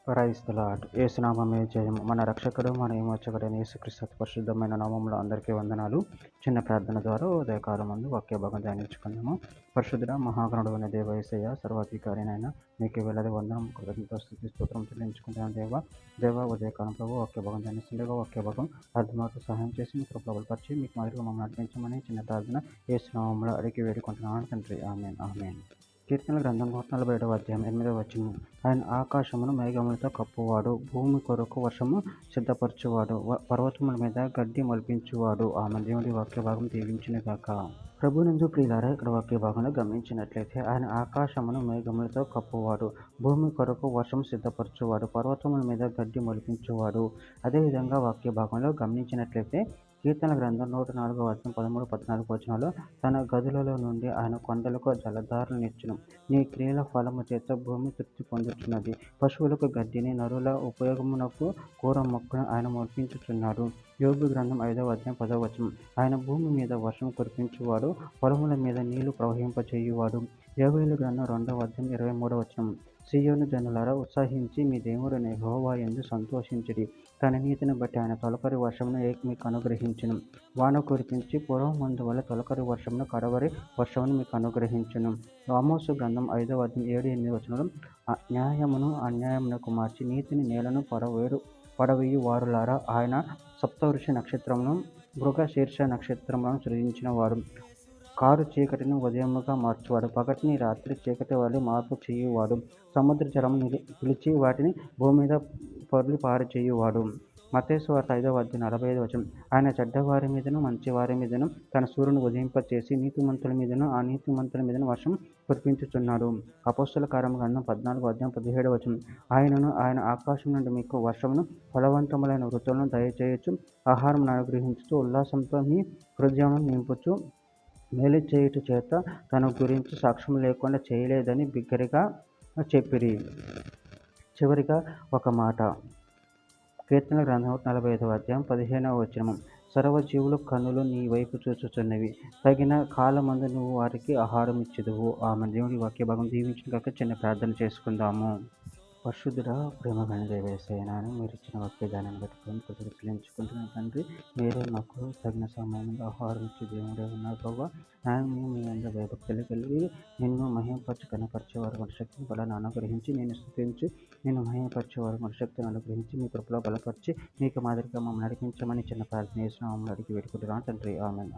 Praise the lord. యేసునామమే జయము. మన రక్షకుడు మన విమోచకుడైన యేసుక్రీస్తు పరిశుద్ధమైన నామములో అందరికీ వందనాలు. చిన్న ప్రార్థన ద్వారా ఉదయకాలం ముందు వాక్య భాగం ధ్యానించుకుందాము. పరిశుద్ధుడ మహాగణుడు అయిన దేవ యేసయ్య, సర్వాధికారినైనా మీకు వేలాది వందనం కృతజ్ఞత స్తుతి స్తోత్రం చెల్లించుకుంటున్నాను దేవ ఉదయకాలం ప్రభు వాక్య భాగం ధ్యానిస్తుండగా వాక్య భాగం అర్థమాకు సహాయం చేసి మీకు ప్రబలపరిచి మీకు మాదిరిగా మమ్మల్ని నడిపించమని చిన్న ప్రార్థన యేసునామములో అడిగి వేడుకుంటున్నాను తండ్రి. ఆమేన్ ఆమేన్. కీర్తన గ్రంథం 147వ అధ్యాయం 8వ వచనం. ఆయన ఆకాశమును మేఘములతో కప్పువాడు, భూమి కొరకు వర్షము సిద్ధపరచువాడు, పర్వతముల మీద గడ్డి మొలిపించువాడు. ఆమె దేవుడి వాక్య భాగం దీవించిన గాక. ప్రభునందు ప్రియులారా, ఇక్కడ వాక్య భాగంలో గమనించినట్లయితే ఆయన ఆకాశమును మేఘములతో కప్పువాడు, భూమి కొరకు వర్షం సిద్ధపరచువాడు, పర్వతముల మీద గడ్డి మొలిపించువాడు. అదేవిధంగా వాక్య భాగంలో గమనించినట్లయితే కీర్తన గ్రంథం 104వ అధ్యాయం 13-14 వచనాల్లో తన గదులలో నుండి ఆయన కొండలకు జలధారలనిచ్చును. నీ క్రియల ఫలము చేత భూమి తృప్తి పొందుతున్నది. పశువులకు గడ్డిని, నరుల ఉపయోగమునకు కూర మొక్కను ఆయన మొలిపించుచున్నాడు. యోబు గ్రంథం 5వ అధ్యాయం 10వ వచనం. ఆయన భూమి మీద వర్షం కురిపించువాడు, పొలముల మీద నీళ్లు ప్రవహింపచేయువాడు. యోవేలు గ్రంథం 2వ అధ్యాయం 23వ వచనం. సీయోను జనులారా, ఉత్సాహించి మీ దేవుడైన యెహోవా యందు సంతోషించుడి. తన నీతిని బట్టి ఆయన తొలకరి వర్షమును మీకు అనుగ్రహించును. వాన కురిపించి పూర్వం ముందు వల్ల తొలకరి వర్షమును, కడవరి వర్షమును మీకు అనుగ్రహించును. ఆమోసు గ్రంథం 5వ అధ్యాయం 7-8 వచనంలో న్యాయమును అన్యాయమునకు మార్చి నీతిని నేలను పడవేయు వారులారా, ఆయన సప్తఋషి నక్షత్రమును, మృగశీర్ష నక్షత్రములను సృజించిన వాడు. కారు చీకటిని ఉదయముగా మార్చువాడు, పగటిని రాత్రి చీకటి వలె మార్పు చేయువాడు. సముద్ర జలము పిలిచి వాటిని భూమి మీద పొర్లి పారచేయువాడు. మత్తయి సువార్త 5వ అధ్యాయం 45వ వచనం. ఆయన చెడ్డవారి మీదను మంచివారి మీదను తన సూర్యుని ఉదయింపచేసి నీతిమంతుల మీదను అనీతిమంతుల మీదను వర్షం కురిపించుచున్నాడు. అపోస్తల కార్యముల గ్రంథం 14వ అధ్యాయం 17వ వచనం. ఆయన ఆకాశం నుండి మీకు వర్షమును, ఫలవంతములైన ఋతువులను దయచేయచ్చు, ఆహారమును అనుగ్రహించుతూ ఉల్లాసంతో మీ హృదయమును నింపుచు మేలు చేయుట చేత తన గురించి సాక్ష్యం లేకుండా చేయలేదని బిగ్గరగా చెప్పిరి. చివరిగా ఒక మాట. కీర్తన గ్రంథం 45వ అధ్యాయం 15వ వచనం. సర్వజీవుల కన్నులు నీ వైపు చూచుచున్నవి, తగిన కాలమందు నువ్వు వారికి ఆహారం ఇచ్చెదవు. ఆమె దేవుడి వాక్య భాగం దీవించిన కాక చిన్న ప్రార్థన చేసుకుందాము. పరిశుద్ధుడా, ప్రేమమైన దేవ యేసయ్య, మీరు ఇచ్చిన వాక్యదానాన్ని బట్టి కొద్దిగా చెల్లించుకుంటున్నాను తండ్రి. మీరే మాకు తగిన సమయంలో ఆహారం ఇచ్చి దేవుడే ఉన్నారు ప్రభావ. మేము మీ అందరూ భయభక్తులు కలిగి నిన్ను మహిమపరచు కనపరిచేవారు మన బలాన్ని అనుగ్రహించి, నేను స్తుతించి నేను మహిమపరిచేవారు మన శక్తిని అనుగ్రహించి, మీ కృపలో బలపరిచి మీకు మాదిరిగా మమ్మల్ని నడిపించమని చిన్న ప్రార్థన చేసిన మమ్మల్ని అడిగి వేడుకుంటున్నాను తండ్రి. ఆమేన్.